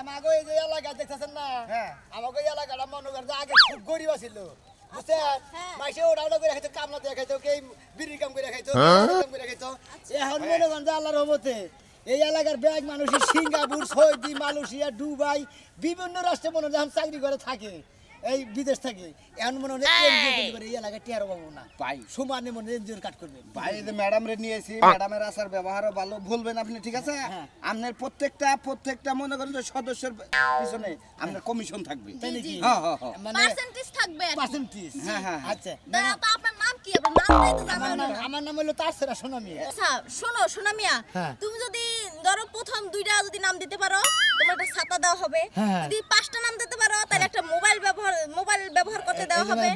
আমাগো এই যে এলাকা দেখতেছেন না হ্যাঁ আমাগো এলাকাটা মনে করেন যে আগে খুব গরিব ছিল বুঝছেন মাইসে ওটা করে খাইতো কামলা দিয়ে খাইতো কে বিড়ি কাম করে খাইতো কাম করে খাইতো এখন মনে করেন যে আল্লাহর রহমতে এই এলাকার ব্যাগ মানুষের সিঙ্গাপুর সৌদি মালয়েশিয়া দুবাই বিভিন্ন রাষ্ট্রে মনে হয় চাকরি করে থাকে এই বিদেশ থেকে এখন মনে হয় এনজিও করে এই এলাকায় টিয়ারও পাবো না ভাই সমানে মনে হয় এনজিওর কাট করবে ভাই এই যে ম্যাডাম রে নিয়েছি ম্যাডামের আচার ব্যবহারও ভালো বলবেন আপনি ঠিক আছে আপনার প্রত্যেকটা মনে করেন যে সদস্যের পিছনে আপনার কমিশন থাকবে তাই নাকি হ্যাঁ হ্যাঁ হ্যাঁ মানে পার্সেন্টেজ থাকবে পার্সেন্টেজ হ্যাঁ, হ্যাঁ, হ্যাঁ। আচ্ছা তো আপনার নাম কি আপনার নামটাই তো জানা না আমার নাম হলো তারসেরা সোনামি আচ্ছা শোনো সোনামিয়া হ্যাঁ। তুমি যদি ধরো প্রথম দুইটা যদি নাম দিতে পারো তোমার একটা ছাতা দেওয়া হবে হ্যাঁ। যদি পাঁচটা নাম দিতে পারো তাহলে একটা মোবাইল ব্যবহার করতে দেওয়া হবে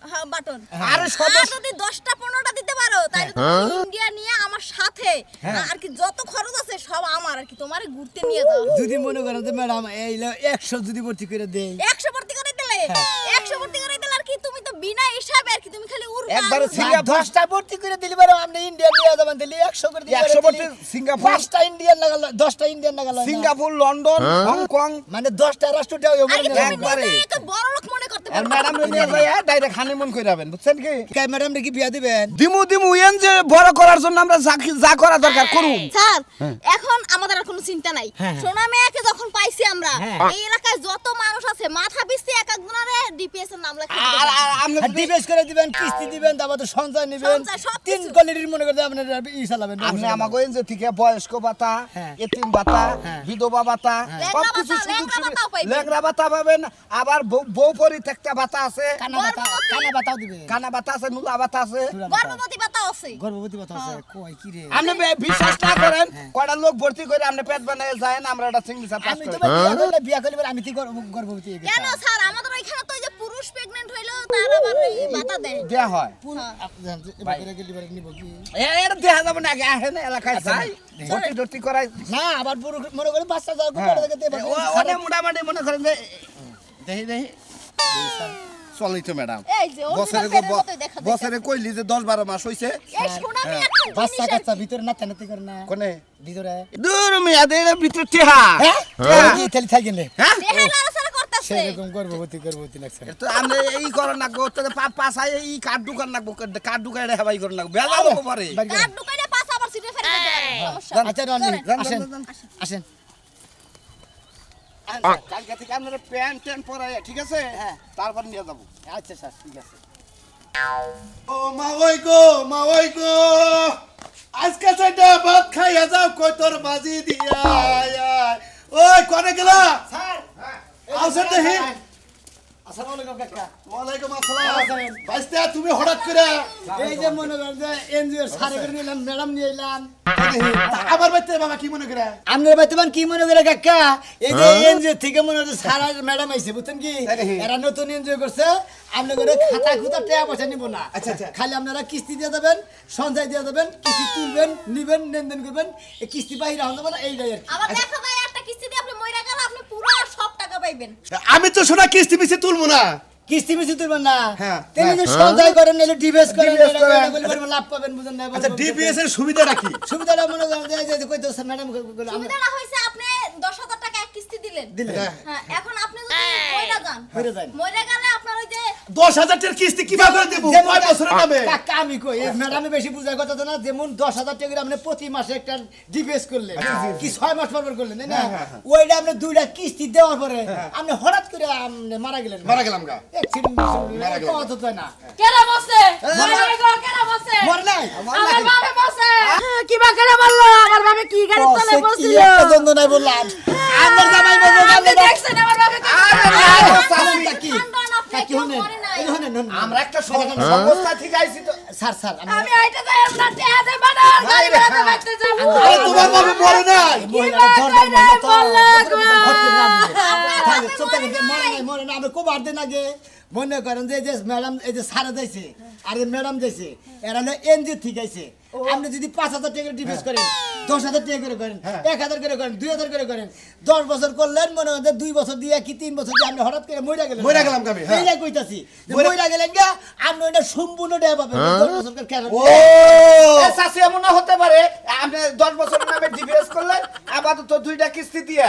হ্যাঁ বাটন আরে আর সদস্য যদি 10টা 15টা দিতে পারো তাহলে তুমি ইন্ডিয়া নিয়ে আমার সাথে আর কি যত খরচ আছে সব আমার আর কি তোমারে ঘুরতে নিয়ে যাও যদি মনে করেন যে ম্যাডাম এই 100 যদি ভর্তি করে দেই 100 ভর্তি করে দিলে 100 ভর্তি করে দিলে আর কি তুমি তো বিনা হিসাবে আর কি তুমি খালি উড়বা একবারে উড়বা। সিঙ্গাপুর 10টা ভর্তি করে দিলে পারো আপনি ইন্ডিয়ান নিয়ে যাবেন দিলে 100 করে দিলে 100 ভর্তি সিঙ্গাপুর 5টা ইন্ডিয়ান লাগাল 10টা ইন্ডিয়ান লাগাল সিঙ্গাপুর লন্ডন হংকং মানে 10টা রাষ্ট্রটাও আরে তুমি একবারে। নিজেকে বড় লোক মনে করতে আর পারো ম্যাডাম রে নিয়ে যাই ডাইরেক্ট হানিমুন করে যাবেন বুঝছেন কি কাই ম্যাডাম রে কি বিয়া দিবেন দিমু এন যে বড় করার জন্য আমরা যা করা দরকার করুম স্যার এখন আমাদের আর কোনো চিন্তা নাই হ্যাঁ। সোনা মেয়াকে যখন পাইছি আমরা হ্যাঁ। এই এলাকায় যত মানুষ আছে মাথা পিছতে এক একজনের ডিপিএস এর নাম লেখা আর আমরা আর ডিবেস করে দিবেন কিস্তি দিবেন তারপর তো সঞ্চয় নেবেন সঞ্চয়, সব তিন কিছু। কোয়ালিটির মনে করে আপনার ই চালাবেন আপনি আমাকে এন যে থেকে বয়স্ক ভাতা হ্যাঁ। এতিম ভাতা হ্যাঁ। বিধবা ভাতা ল্যাংড়া সবকিছু ভাতা, সুযোগ ল্যাংড়া ভাতাও পাইবেন। ল্যাংড়া ভাতা পাবেন আবার বউ পরিত্যক্তা ভাতা আছে কানা বাতাও দিবেন কানা ভাতা আছে নুলা ভাতা আছে গর্ভবতী পাতা আছে গর্ভবতী বাতা আছে কই কি রে আপনি বিশ্বাস না করেন কয়টা লোক ভর্তি করে আপনি পেট বানায় যায় না আমরা একটা সিগনেচার পাস আমি তো করি বিয়া করলে আমি তো গর্ভবতী হয়ে কেন গেছি স্যার আমাদের ওইখানে তো ওই যে পুরুষ প্রেগন্যান্ট হইলো তার আবার এই ভাতা দেয় দেয়া হয় এবার গেলে নিব কি এটা দেখা যাবে না আগে আহেন এলাকায় যাই ভর্তি টর্তি করাই না আবার পুরো মনে করে বাচ্চা যাও হ্যাঁ। করে দেখতে অনেক মোটামুটি মনে করেন যে দেখি চলেই তো ম্যাডাম এই যে বছরে original ফেরের মতোই দেখা যায়। বছরে কইলি যে 10-12 মাস হইছে এই সোনামি এখন বাচ্চা জিনিস আর কাচ্চা কি। ভিতরে নাতে নাতে করে না কোনে ভিতরে দূর মিয়াদের ভিতরে টেহা হ্যাঁ এই খালি থাকেন হ্যাঁ দেহে লাড়াচাড়া করতেছে সেরকম গর্ভবতী লাগছে তো আমরা এই করেন না গো তো পাশায় এই কার্ড দোকান লাগবো কার্ড দোকান হেবাই করেন না বেলা হবো পারে কার দোকানে পাঁচ আবার সিটে ফেলে দিতে পারে সমস্যা আচ্ছা রনি যান, আসেন যান, যান। আসেন কালকে থেকে আপনারা প্যান্ট ট্যান্ট পরাই ঠিক আছে হ্যাঁ তারপর নিয়ে যাবো আচ্ছা স্যার ঠিক আছে ও মা ওই গো আজকে সেটা ভাত খাইয়া যাও কই তোর বাজি দিয়া ওই কোনে গেলা স্যার আছেন দেখি আসসালামু আলাইকুম কাকা ওয়ালাইকুম আসসালাম ভাইস্তা তুমি হঠাৎ করে এই যে মনে করেন যে এনজিওর সারে করে নিলাম ম্যাডাম নিয়ে এলাম আমার বাড়িতে বাবা কি মনে করে আপনার বাইতেবান কি মনে করে কাকা এই যে এনজিও থেকে মনে হচ্ছে সারা ম্যাডাম আইছে বুঝছেন কি এরা নতুন এনজিও করছে আপনি করে খাতা খুতা টাকা পয়সা নিব না আচ্ছা, আচ্ছা। খালি আপনারা কিস্তি দিয়ে দেবেন সঞ্চয় দিয়ে দেবেন কিস্তি তুলবেন নিবেন লেনদেন করবেন এই কিস্তি বাহির হন যাবে না এইটাই আর কি আবার দেখা যায় একটা কিস্তি দিয়ে আপনি মইরা গেলে আপনি পুরো সব টাকা পাইবেন আমি তো শোনা কিস্তি মিস্তি তুলবো না কিস্তি মিস্তি তুলবেন না হ্যাঁ, তেমনি যে সঞ্চয় করেন নাহলে ডিভেস করেন ডিভেস এটা করেন। করলে পরে লাভ পাবেন বুঝেন না আচ্ছা ডিপিএস এর সুবিধাটা কি সুবিধাটা মনে করেন যে কইতো ম্যাডাম সুবিধাটা হইছে আপনি 10,000 টাকা এক কিস্তি দিলেন দিলেন হ্যাঁ এখন আপনি যদি মইরা যান মইরা যান। মইরা গেলে আপনার ওই যে 10,000 টাকার কিস্তি কিভাবে করে দেব কয় বছরের নামে কাকা আমি কই ম্যাডামে বেশি বুঝার কথা তো না যেমন 10,000 টাকা করে আপনি প্রতি মাসে একটা ডিভেস করলেন কি 6 মাস পর পর করলেন তাই না ওইটা আপনি দুইটা কিস্তি দেওয়ার পরে আপনি হঠাৎ করে আপনি মারা গেলেন মারা গেলাম গা মারা গেলেন কথা তো না কেরা বসে মরে গো কেরা বসে মরে নাই আমার বাবা বসে কিবা করে বললো আমার বাবা কি গাড়ি তলে কি বসছিল একটা দ্বন্দ্ব নাই বললাম আমার জামাই বলবো আপনি দেখছেন আমার বাবা কি কান্দন আপনি কি কেউ হনেন মরে নাই এই হনেন আমরা একটা সংস্থা থেকে আইছি তো স্যার আমি আইতে যাই আমরা টেহাতে বানার গাড়ি বেড়াতে বাইতে যাব আরে তোমার বাবা মরে নাই মহিলাটা ধরবেন না তো মরে মরে না আমি খুব আর্ধে আগে মনে করেন যে ম্যাডাম এই যে সারা যাইছে আর ম্যাডাম যাইছে এরা হলো এনজিও ঠিক আছে আপনি যদি 5,000 টাকা করে ডিফেন্স করেন 10,000 টাকা করে করেন 1,000 করে করেন 2,000 করে করেন 10 বছর করলেন মনে হয় 2 বছর দিয়ে কি 3 বছর দিয়ে আপনি হঠাৎ করে মইরা গেলেন মইরা গেলাম আমি, হ্যাঁ। এইটা কইতাছি যে মইরা গেলেন গা আপনি ওটা সম্পূর্ণ টাকা পাবেন 10 বছর করে কেন ও এ চাচি এমন হতে পারে আপনি 10 বছরের নামে ডিভিএস করলেন আপাতত 2টা কিস্তি দিয়ে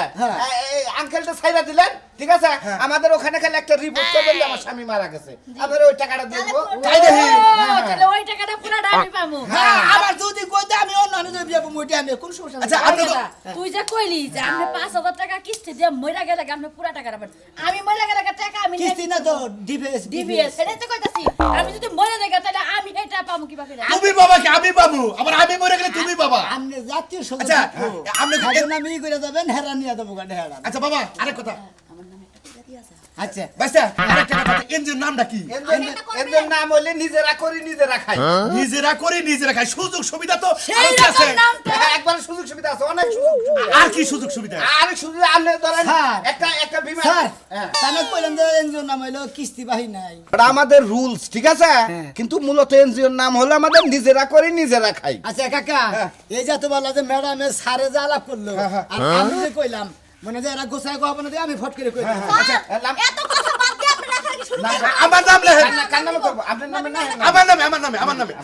আঙ্কেলটা ছাইরা দিলেন ঠিক আছে আমাদের ওখানে খালি একটা রিপোর্ট করবেন যে আমার স্বামী মারা গেছে আমরা ওই টাকাটা দিয়ে দেবো তাই দেখি তাহলে ওই টাকাটা পুরাটা আমি পাবো হ্যাঁ আবার যদি কইতে আমি অন্য আনে বিয়া মইটা আমি কোন সমস্যা আচ্ছা নাই। আপনি তো তুই যে কইলি যে আপনি 5,000 টাকা কিস্তি দিয়ে মইরা গেলে আপনি পুরা টাকা পাবেন আমি মইরা গেলে টাকা আমি কিস্তি না তো ডিফেন্স ডিবিএস এটাই তো কইতাছি আমি যদি মইরা যাই তাহলে আমি এটা পাবো কিভাবে তুমি বাবা কি আমি বাবু আবার আমি মরে গেলে তুমি বাবা আপনি জাতীয় সদস্য আচ্ছা, আপনি আমি করে যাবেন হেরা নিয়ে দেবো গাড়ি হেরা আচ্ছা বাবা আরেক কথা আচ্ছা বাচ্চা আরেকটা কথা এনজিওর নামটা কি এদের নাম হইলে নিজেরা করি নিজেরা খাই নিজেরা করে নিজেরা খাই সুযোগ সুবিধা তো সেই আরো কি আছে রকম নামটা একবার সুযোগ সুবিধা আছে অনেক সুযোগ সুবিধা আর কি সুযোগ সুবিধা আর শুধু আপনি ধরেন স্যার। একটা বিমা স্যার হ্যাঁ। তাহলে কইলেন যে এনজিওর নাম হইলো কিস্তি বাহি নাই এটা আমাদের রুলস ঠিক আছে কিন্তু মূলত এনজিওর নাম হলো আমাদের নিজেরা করি নিজেরা খাই আচ্ছা কাকা এই যে তো বললা যে ম্যাডামে সারে যা আলাপ করলো আর আমি যে কইলাম মানে যে এরা গোছায় কহবো না আমি ফট করে কইলাম স্যার, এত কথা বাদ দিয়ে আপনি লেখালেখি শুরু করেন। আমার নাম লেখেন কার নামে করবো আপনার নামে না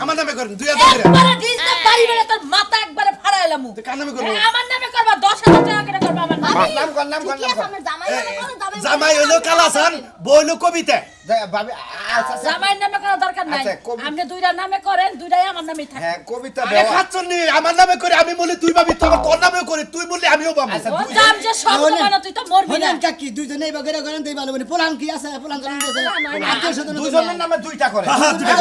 আমার নামে করেন 2000 করে একবারে ডিজে বাড়ি বেড়ে তোর মাথা একবারে ফাড়াইলাম কার নামে করবো আমার নামে করবা 10,000 টাকা করে করবা আমার নামে নাম কর নাম কর ঠিকই নাম আছে, কর আমার জামাই নামে করো, জামাই হলো কালাসান বই হলো কবিতা ভাবি আচ্ছা আচ্ছা জামাইয়ের নামে করার দরকার নাই আচ্ছা, কবি- আপনি দুইটা নামে করেন দুইটাই আমার নামেই থাকে হ্যাঁ কবিতা আরে দেওয়া খাচ্ছনি আমার নামে করে আমি বলি তুই পাবি তোর নামেও করে তুই বললি আমিও পাবো আচ্ছা, ও দাম যে সব মানে তুই তো মরবি না হইলেন কাকি দুইজনে এই বাগেরা করেন দেই ভালো বলি পোলান কি আছে পোলান জানেন যে আত্মীয় স্বজন দুজনের নামে দুইটা করে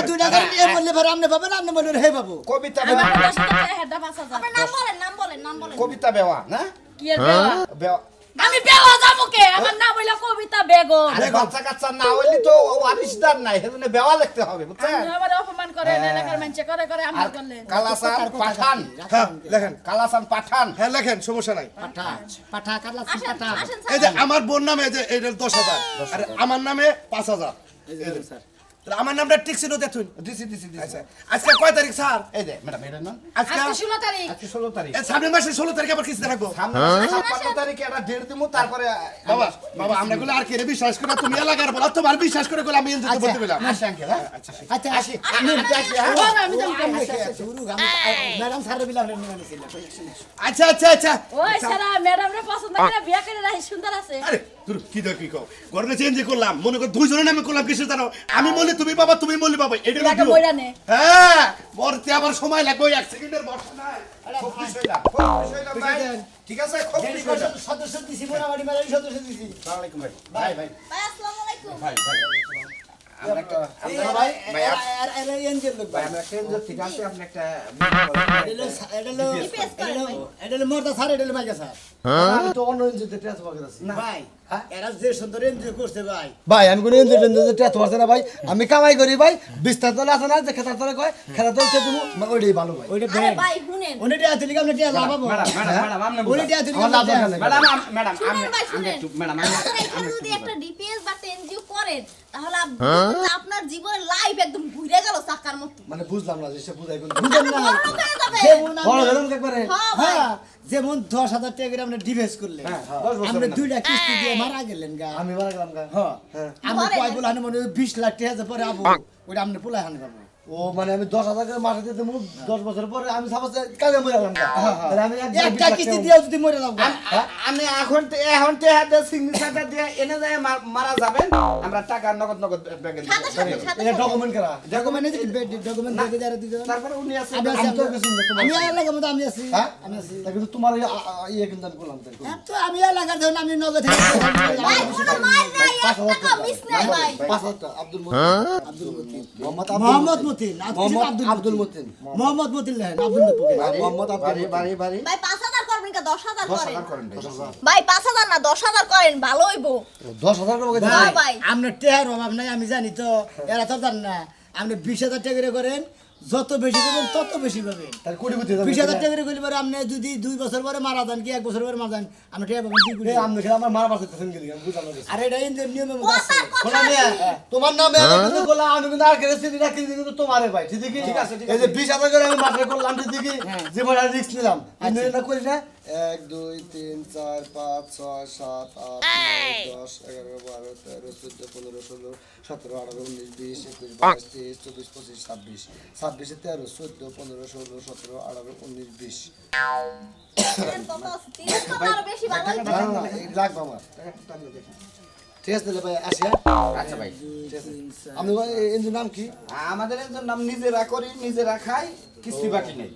দুইটা করে এ বললে ভাই আপনি পাবেন আপনি বললেন হে বাবু কবিতা আমার বেওয়া 10,000 টাকা হেডা 5,000 আপনার নাম বলেন, নাম বলেন, নাম বলেন। কবিতা বেওয়া না কি এর বেওয়া বেওয়া আমি বেওয়া যাবো কে আমার নাম হইলো কবিতা বেগম আরে বাচ্চা কাচ্চা না হইলে তো ওয়ারিশদার নাই সেজন্য বেওয়া লিখতে হবে বুঝছেন আপনি আবার অপমান করেন এলাকার মানুষে করে করে আমি আর করলেন কালাসান পাঠান হ্যাঁ লেখেন কালাসান পাঠান হ্যাঁ লেখেন সমস্যা নাই পাঠা পাঠা কাটলা আসেন, পাঠা আসেন এই যে স্যার। আমার বোন নামে যে এটা 10,000 আর আমার নামে 5,000 স্যার তাহলে আমার নামটা ঠিক ছিল দেখুন দিছি দিছি দিছি আচ্ছা আজকে কয় তারিখ স্যার এই যে ম্যাডাম এটা না আজকে আজকে 16 তারিখ আজকে 16 তারিখ এই সামনের মাসের 16 তারিখে আবার কিস্তি রাখবো সামনে 56 তারিখে একটা ডেট দিমু তারপরে বাবা বাবা আমরা গুলো আর কেরে বিশ্বাস করে তুমি এলাকার বলা তোমার বিশ্বাস করে গেলে আমি এনজিও বলতে পেলাম আসি আঙ্কেল হ্যাঁ আচ্ছা আসি আমি আসি হ্যাঁ আমি তো শুরু ম্যাডাম স্যার বিলা আপনি নিয়ে নিছিলেন আচ্ছা আচ্ছা আচ্ছা ওই সারা ম্যাডাম রে পছন্দ করে বিয়া করে রাখি সুন্দর আছে আরে তুই কি দেখ কি কও ঘরে চেঞ্জ করলাম মনে কর দুইজনের নামে করলাম কিছু জানো আমি বলি তুমি বাবা তুমি বলি বাবা এটা এলাকা বইরা নে হ্যাঁ মরতে আবার সময় লাগবে 1 সেকেন্ডের বর্ষা নাই খুব খুশি হইলাম খুব খুশি হইলাম ভাই ঠিক আছে খুব খুশি হইলাম সদস্য দিছি মোটামুটি মেলারই সদস্য দিছি আসসালামু আলাইকুম ভাই ভাই ভাই ভাই, আসসালামু আলাইকুম। ভাই ভাই আমরা একটা এই আমরা ভাই ভাই এর এনজিও লোক ভাই আমরা একটা এনজিও ঠিক আছে আপনি একটা এটা হলো মর্দা স্যার এটা হলো মাইকা স্যার আমি তো অন্য এনজিওতে ট্রান্সফার করে আছি ভাই এরা যে সুন্দর এনজিও করছে ভাই ভাই আমি কোনো এনজিওতে ট্রান্সফার করছি না ভাই আমি কামাই করি ভাই বিস্তার তলে আছে না যে খেতার তলে কয় খেতার তলে তুমি ওইটাই ভালো ভাই ওইটা আরে ব্যাংক ভাই, শুনেন। ওইটা দিলি আপনি টিয়া লাভ পাবো ম্যাডাম ম্যাডাম আপনি ওইটা দিলি আমার লাভ দরকার নেই। ম্যাডাম শুনেন ভাই, আমি শুনেন। একটু ম্যাডাম আপনারা এখানে যদি একটা ডিপিএস বা এনজিও করেন, তাহলে আপনার জীবনের লাইফ একদম ঘুরে গেল চাকার মতো। মানে বুঝলাম না যে সে বুঝাই কোন বুঝেন না বড় লোক হয়ে যাবে। যেমন বড় আমরা- গেলাম একবারে হ্যাঁ ভাই। হ্যাঁ যেমন 10,000 টাকা করে আমরা ডিভেস করলেন 10 বছর আমরা না। দুইটা কিস্তি দিয়ে মারা গেলেন গা আমি মারা গেলাম গা হ্যাঁ আমরা বলেন। কয় বলে হানি মনে হয় 20 লাখ টাকা আছে পরে আবু ওইটা আমরা পোলাই হানি পাবো ও মানে আমি 10,000 করে মাসে দিতে 10 বছর পরে আমি সাপোজ কাজে মরে গেলাম গা তাহলে আমি একটা কিস্তি দিয়েও যদি মরে যাবো গা। আমি এখন হাতে সিগনেচারটা দিয়ে এনে যায় মারা যাবেন আমরা টাকা নগদ নগদ ব্যাগে সাথে সাথে সাথে এটা ডকুমেন্ট করা ডকুমেন্ট ডকুমেন্ট দেখে যারা দিতে তারপরে উনি আছে আমি আছি আমি তো কিছু না, তোমার আমি এলাকার মধ্যে আমি আছি হ্যাঁ আমি আছি তা কিন্তু তোমার ইয়ে কিন্তু আমি করলাম তাই হ্যাঁ, তো আমি এলাকার ধরুন আমি নগদ ভাই, কোনো মার নাই, এক টাকা মিস নাই ভাই। 5,000 আব্দুল মতিন মোহাম্মদ মোহাম্মদ মতিন আব্দুল মতিন মোহাম্মদ মতিন লেখেন আব্দুল মতিন মোহাম্মদ আব্দুল বাড়ি বাড়ি ভাই 5,000 করবেন কি 10,000 করেন? 10,000 করেন ভাই। ভাই 5,000 না 10,000 করেন, ভালো হইবো। 10,000 টাকা হ্যাঁ ভাই। আপনার টেহার অভাব নাই আমি জানি তো এরা তো জান না আপনি 20,000 টাকা করে করেন যত বেশি দেবেন তত বেশি পাবেন তার কোটি কোটি 20,000 টাকা করে করলে পরে আপনি যদি 2 বছর পরে মারা যান কি 1 বছর পরে মারা যান আপনি টেহা পাবেন 2 কোটি এই আমি দেখলাম আমার মারা বাসে তেছেন গেলি আমি বুঝানো গেছে আর এটা ইন্ডিয়ান নিয়মের মধ্যে আছে কথা শোনা মিয়া, তোমার নামে আমি কিন্তু বললাম, আমি কিন্তু আর কেড়ে চিনি না, কিন্তু তোমারে ভাই, ঠিক আছে? ঠিক আছে, ঠিক এই যে 20,000 করে আমি মাসে করলাম, ঠিক আছে? জীবনে আর রিস্ক নিলাম। আমি না করি না? 1, 2, 3, 4, 5, 6, 7, 8, 9, 10, 11, 12, 13, 14, 15, 16, 17, 18, 19, 20, 21, 22, 23, 24, 25, 26, 26, 13, 14, 15, 16, 17, 18, 19, 20। আরো বেশি ভালো হইতো। না, না, এই লাগবে আমার। ঠিক আছে তাহলে ভাই, আসি, হ্যাঁ? আচ্ছা ভাই ঠিক আছে। আপনি ভাই, এর নাম কি? আমাদের এর নাম নিজেরা করি নিজেরা খাই কিস্তি বাকি নেই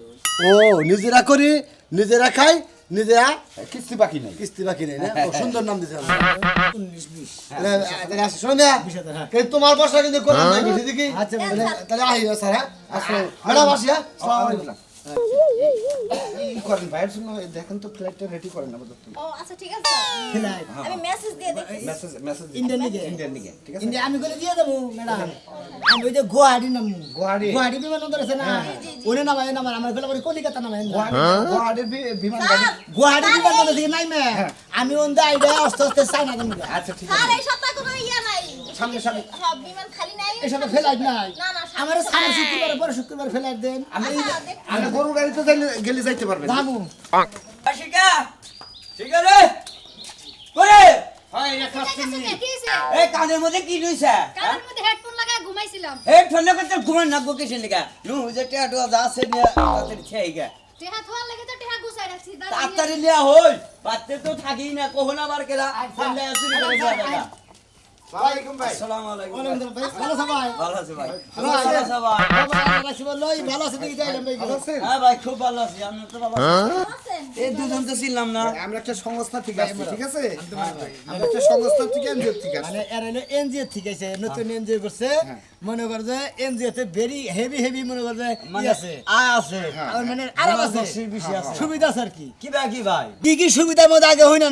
ও, নিজেরা করি, নিজেরা খাই, নিজেরা কিস্তি বাকি নেই কিস্তি বাকি নেই না? ও, সুন্দর নাম দিতে হবে। 19-20 আসি, শোনো মিয়া, কিন্তু তোমার বর্ষা কিন্তু করলাম না, বুঝলি কি? তাহলে আহি স্যার, হ্যাঁ? আসো। ম্যাডাম, আসি, হ্যাঁ? আসসালামু আলাইকুম। এই করেন ভাইয়ের জন্য দেখেন তো ফ্লাইটটা রেডি করেন না বুঝতে ও আচ্ছা ঠিক আছে আমি মেসেজ দিয়ে দেখি মেসেজ মেসেজ ইন্ডিয়ান লিগে ইন্ডিয়ান লিগে ঠিক আছে ইন্ডিয়া আমি করে দিয়ে দেবো ম্যাডাম আমি ওই যে গুয়াহাটি নাম গুয়াহাটি। গুয়াহাটি বিমানবন্দর আছে না ওনে নামায় নামার আমার ফেলা করে কলিকাতা নামায় না গুয়াহাটির বিমান গাড়ি গুয়াহাটি বিমানবন্দর থেকে নাই মে আমি ওন্দা আইডা আস্তে আস্তে চাইনা দেবো আচ্ছা ঠিক স্যার আছে এই সপ্তাহে কোনো ইয়া নাই সামনে সামনে সব বিমান খালি নাই এসব ফেলাইট নাই না না আমার সামনে শুক্রবার পরে শুক্রবার ফেলাইট দেন আমি আমি গরু গাড়িতে গেলে যাইতে পারবেন যাবো আশিকা ঠিক আছে করে হয় এক হাতে নিয়ে এই কানের মধ্যে কি রইছে কানের মধ্যে হেডফোন লাগায় ঘুমাইছিলাম এই ঠান্ডা করতে ঘুমান না গোকে সেলিকা নু যে টেটো যা আছে নিয়ে তাতে খেইগা টেহা থোয়ার লাগে তো টেহা গুছাই রাখছি তাড়াতাড়ি লিয়া হই পাতে তো থাকি না কখন আবার কেলা ফোন দিয়ে আসি না ওয়ালাইকুম ভাই আসসালামু আলাইকুম ভালো সবাই ভালো আছে ভাই ভালো ভালো আছে আছে ভাই ভালো আছে দেখি যাইলাম ভাই ভালো আছেন? হ্যাঁ ভাই খুব ভালো আছি আমি তো ভালো আছি এই দুজন তো ছিলাম না আমরা একটা সংস্থা থেকে আসছি ঠিক আছে আমরা একটা সংস্থা থেকে এনজিও থেকে আসছি মানে এর হলো এনজিও ঠিক আছে নতুন এনজিও করছে মনে কর যে এনজিও তে ভেরি হেভি মনে কর যে মানে আছে আয় আছে আর মানে আরাম আছে বেশি আছে সুবিধা আছে আর কি কি ভাই কি সুবিধার মধ্যে আগে হই না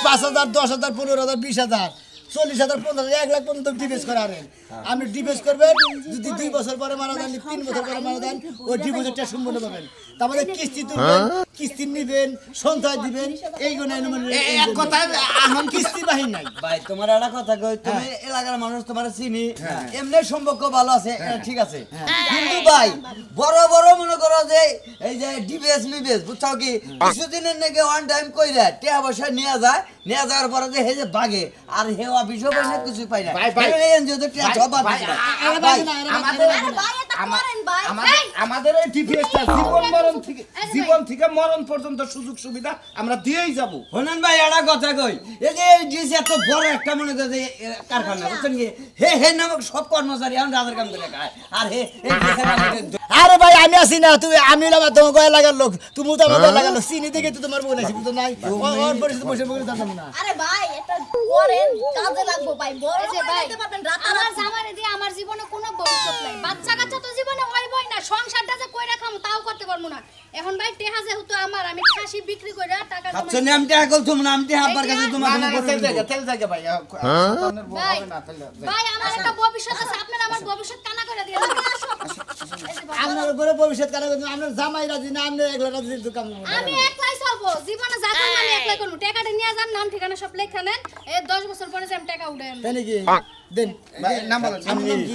5,000 10,000 15,000 20,000 40,000 50,000 1 লাখ পর্যন্ত ডিপোজিট করারেন আপনি ডিপোজিট করবেন যদি 2 বছর পরে মারা যান 3 বছর পরে মারা যান ওই ডিপোজিটটা সম্পূর্ণ পাবেন তারপরে কিস্তি তুলবেন কিস্তি নিবেন সঞ্চয় দিবেন এইগুলো এক কথা এখন কিস্তি বাহিনী নাই ভাই তোমার একটা কথা কই তুমি এলাকার মানুষ তোমার চিনি এমনি সম্পর্ক ভালো আছে এটা ঠিক আছে কিন্তু ভাই বড় বড় মনে করো যে এই যে ডিবিএস মিবিএস বুঝছো কি কিছুদিনের নাকি ওয়ান টাইম কইরা টাকা পয়সা নিয়ে যাওয়ার পরে যে হে যে বাগে আর হে অফিসও পাই না কিছু পাই না ভাই, এনজিও তো টাকা সব ভাই, ভাই আমাদের আরে ভাই এটা করেন ভাই আমাদের এই ডিপিএসটা জীবন থেকে মরণ পর্যন্ত সুযোগ সুবিধা আমরা দিয়েই যাব হনন ভাই একটা কথা কই এই যে ডিসি এত বড় একটা মনে করে যে কারখানা বুঝছেন কি হে নামক সব কর্মচারী এখন রাজার কাম করে খায় আর হে এই ডিসি আরে ভাই আমি আছি না তুমি আমি না তোমার গয়া লাগার লোক তুমি তো আমার গয়া লাগার লোক চিনি দেখে তো তোমার বোন আছে কিন্তু নাই ওর পরিস্থিতি বসে বসে জানতাম না আরে ভাই এটা করেন কাজে লাগবো ভাই বড় এই যে ভাই ভাই, দিতে পারবেন রাত আমার জামারে দিয়ে আমার জীবনে কোনো ভবিষ্যৎ নাই বাচ্চা কাচ্চা তো জীবনে হইবই না সংসারটা যে কইরা খামু তাও করতে পারবো না এখন ভাই টেহা যেহেতু আমার আমি খাসি বিক্রি কইরা টাকা আচ্ছা আমি টাকা কল তুমি আমি টাকা আব্বার কাছে তোমার না, না, কোনো তেল জায়গা ভাই সন্তানের বউ ভাই, হবে না তেল জায়গা। ভাই আমার একটা ভবিষ্যৎ আছে আপনারা আমার ভবিষ্যৎ কানা করে দিয়ে যাবেন। এই যে ভাই, আপনার উপরে ভবিষ্যৎ কারণ আপনার জামাই রাজি না আপনি একলা রাজি দোকান আমি একলাই চলবো জীবনে যা করবো আমি একলাই করবো টাকাটা নিয়ে যান নাম ঠিকানা সব লেখা নেন এই 10 বছর পরে যে আমি টাকা উঠাই আনবো। তাই নাকি দেন ভাই, নাম বলেন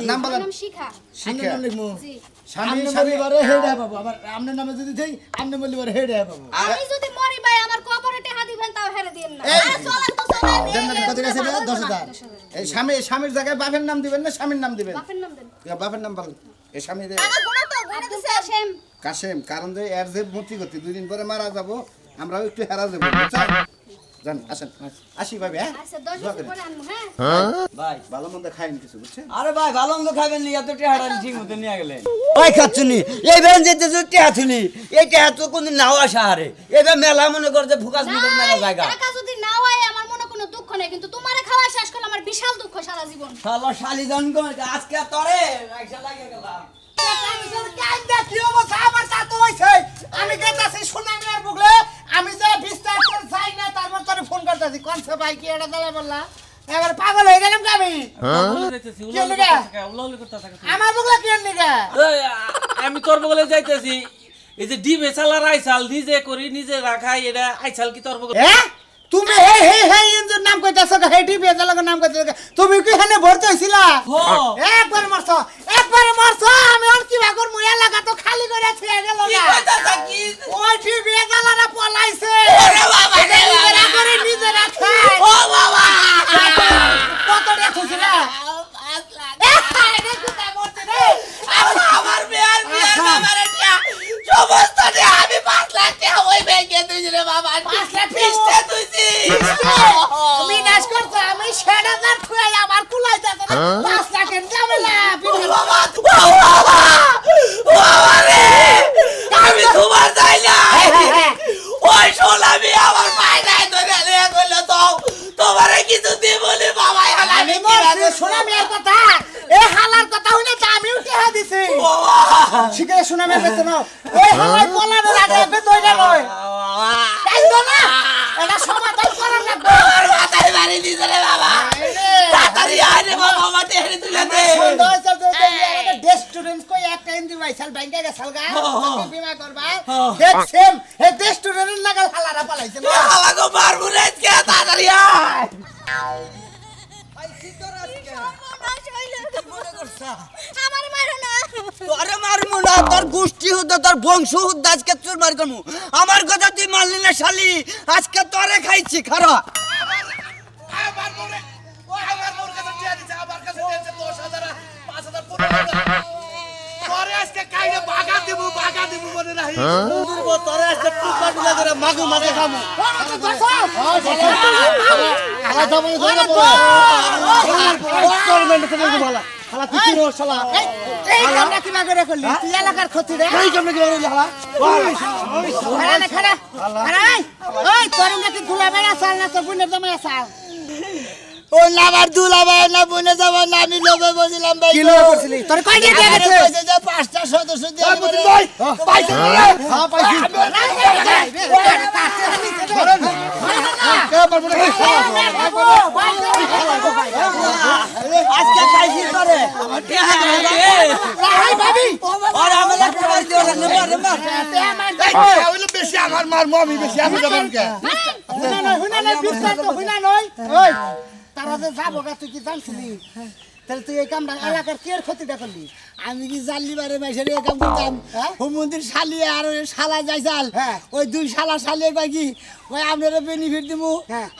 নাম আমার বলেন নাম শিখা শিখা নাম লিখমু জি স্বামী আপনি স্বামী বলিবারে হেডা পাবো আবার আপনার নামে যদি দেই আপনি বলিবারে হেডা পাবো আমি যদি মরি ভাই আমার কবরে টাকা দিবেন তাও হেরে দিন না এই, আরে চলেন তো চলেন দেন না, কত গেছে রে? 10,000 এই স্বামীর জায়গায় বাপের নাম দিবেন না স্বামীর নাম দিবেন বাপের নাম দেন বাপের নাম বলেন এই স্বামীর টাকা গুণা তো গুণা আব্দুল দিছে কাশেম কাশেম কারণ যে এর যে মূর্তি গতি 2 দিন পরে মারা যাব আমরাও একটু হেরা যাবো বুঝছেন জান আসেন আসি ভাবি হ্যাঁ আচ্ছা 10 বছর পরে আনবো হ্যাঁ ভাই ভালো মন্দ খাইন কিছু বুঝছেন আরে ভাই ভালো মন্দ খাবেন নি এত টাকা ঠিক মতো নিয়ে গেলেন ওই খাচ্ছুনি এইবার যেতে যে টাকা থুনি এই টাকা তো কোনদিন নাও আসা হারে এবার মেলা মনে করে যে ফুকাস মতো মেলা জায়গা টাকা যদি না হয় আমার মনে কোনো দুঃখ নাই কিন্তু তোমারে খাওয়া শেষ করলে আমার বিশাল দুঃখ সারা জীবন শালা শালি জন কোন আজকে তরে রাইসা লাগে গেলাম আমি গেতাছি সুনামের বুগলে আমি যে বিস্তার চাই না তারপর তোরে ফোন করতেছি কোন সে ভাই কি এটা দাঁড়া বললা এবার পাগল হয়ে গেলাম কি আমি কি লিগা? আমার বুগলে কি লিগা আমি তোর বগলে যাইতেছি এই যে ডিবে চালা রাইসাল নিজে করি নিজে রাখাই এটা আইসাল কি তোর বগলে হ্যাঁ তুমি ইঞ্জুর নাম কইতাছ হে ডিবিএস এলাকার নাম কইতাছ তুমি কি এখানে ভর্তি হইছিলা একবার মারছো আমি আর কি ভাগর মুই এলাকা তো খালি করে ছেড়ে গেল না ওই ডিবিএস এলাকারা পলাইছে ওরে বাবা রে নিজেরা করে নিজেরা খায় ও বাবা কত রে খুশিলা 5 লাখ রে কোথায় করতে রে আমার বিয়ার বাবারে টিয়া সমস্ত রে আমি 5 লাখ টাকা ওই ব্যাংকে দিছি রে বাবা 5 লাখ ফিস্টে তুইছি বিনাশ করতে আমি 6000 খুয়াই আমার কুলাইতাছে না 5 লাখের ঝামেলা বাবা বাবা রে আমি তোমার যাই না ওই সোলামি আমার পায় নাই ধরে নিয়ে গেল তো তোমারে কিছু দিবনি বাবা আমি মরছি সোনামির কথা এ হালার কথা হইলে তো আমি উঠে দিছি শিখে সোনামির বেত না ওই হালাই পলানো লাগে বেতইটা নয় তাই তো না এটা সমাধান করা লাগবে আর মাথায় মারি দিছ রে বাবা তাড়াতাড়ি আয় রে বাবা মাটি হেরে তুলে দে সুন্দর চলতে ডেস্ক স্টুডেন্টস কই একটা ইন্দি ভাইসাল ব্যাংকে গেছাল গা বিমা করবা দেখছেন এই ডেস্ক স্টুডেন্ট লাগাল হালারা পালাইছে না বাবা গো মারবো রে কে তাড়াতাড়ি আয় আমার মারো না তোরে মারমু না তোর গোষ্ঠী হুদ তোর বংশ হুদ আজকে চুর মার করমু আমার কথা তুই মানলি না শালি আজকে তোরে খাইছি খারা আমার মনে আমার মোর কাছে টিয়া দিছে আমার কাছে দিয়েছে 10000 5000 15000 পরে আজকে কাইরে বাগা দিব মনে নাই তোরে আজকে টুকা টুকা করে মাগু মাগে খামু শালা তুই কি রো শালা এই কামটা কি মাগে করলি তুই এলাকার ক্ষতি রে এই কেমনে কি হলো শালা খাড়া ওই তোর নাকি গুলা বেড়া চাল না তোর বুনের জমা চাল ও লাভার দুলাভাই না বনে যাবার না আমি লোভে বলছিলাম ভাই কি লোভ করছিলি তোর কয় দিয়ে গেছে কইছে যে 5টা সদস্য দিয়ে বুঝি ভাই পাইছে না হ্যাঁ পাইছি আজকে খাইছি তোরে আমার টিয়া রাই ভাবি আর আমার একটা মার দিও না হইলো বেশি আমার মারমু আমি বেশি আমি যাবেন কে হুনা নয় বিস্তার তো হুনা নয় ওই তারা যে যাবো গা তুই কি জানছিলি তাহলে তুই এই কামটা এলাকার কি এর ক্ষতিটা করলি আমি কি জানলি বারে মাইশের এই কাম করতাম হুমন্দির শালি আর ওই শালা যাইছাল ওই দুই শালা শালিয়ে কয় কি ওই আপনারা বেনিফিট দিমু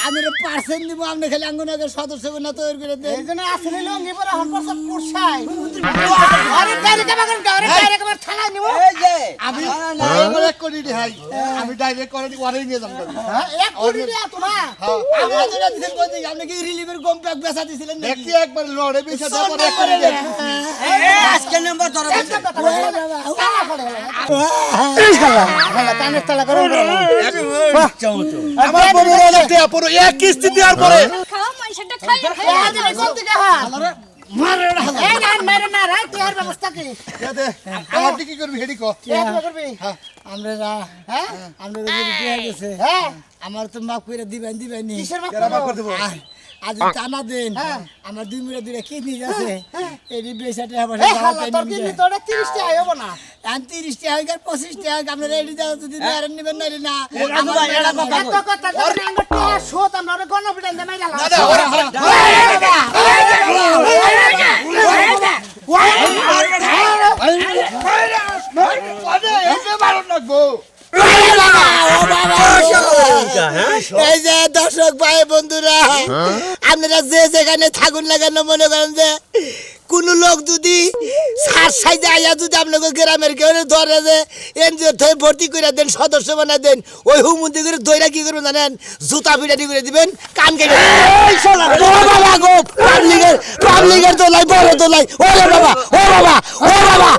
আপনারা পার্সেন্ট দিমু আপনি খালি আঙ্গনগর সদস্য না তৈরি করে দেন এই জন্য আসলে লঙ্গি পরে হন পছন্দ পুরসাই আরে ডাইরেক্ট বাগান গারে ডাইরেক্ট আমার থানা নিমু এই যে আমি ডাইরেক্ট করে দি ভাই আমি ডাইরেক্ট করে দি ওরেই নিয়ে যাব এক কোটি দিয়া তোরা আমরা যেটা দিছেন কই দিই আপনি কি রিলিভের কম প্যাক বেচা দিছিলেন নাকি দেখি একবার লড়ে বেশি দেব করে দে আজকে নাম্বার ধরে কানের তালা করে আমার বড় লাগতে পুরো এক কিস্তি দেওয়ার পরে খাও মাইশাটা খাই কোন থেকে হ্যাঁ এই না মেরে না রাই তোর ব্যবস্থা কি দে আমার কি করবি হেডি কো কি করবি আমরা হ্যাঁ আমরা দিয়ে গেছে আমার তো মাফ করে দিবেন নি কিসের কেরা মাফ করে দেব আজ টানা দেন আমার 2 মিনিট দূরে কিডনি আছে এই বেসাটা আবার তোর কিডনি তোর 30 টাকা হইব না 30 টাকা আর 25 টাকা আপনারা এডি দাও যদি দেন নিবেন না এত কথা তোর আঙ্গুরটা শোত আমরা গণপিটান দে মাইরা না এই যে দর্শক ভাই বন্ধুরা আপনারা যে যেখানে থাকুন না কেন মনে করেন যে কোন লোক যদি সার সাইজে আইয়া যদি আপনাকে গ্রামের কেউ ধরে যে এনজিও থেকে ভর্তি করে দেন সদস্য বানা দেন ওই হুমন্দি করে দইরা কি করবেন জানেন জুতা পিটাটি করে দিবেন কান কেটে পাবলিকের দোলাই বড় দোলাই ওরে বাবা ও বাবা ও বাবা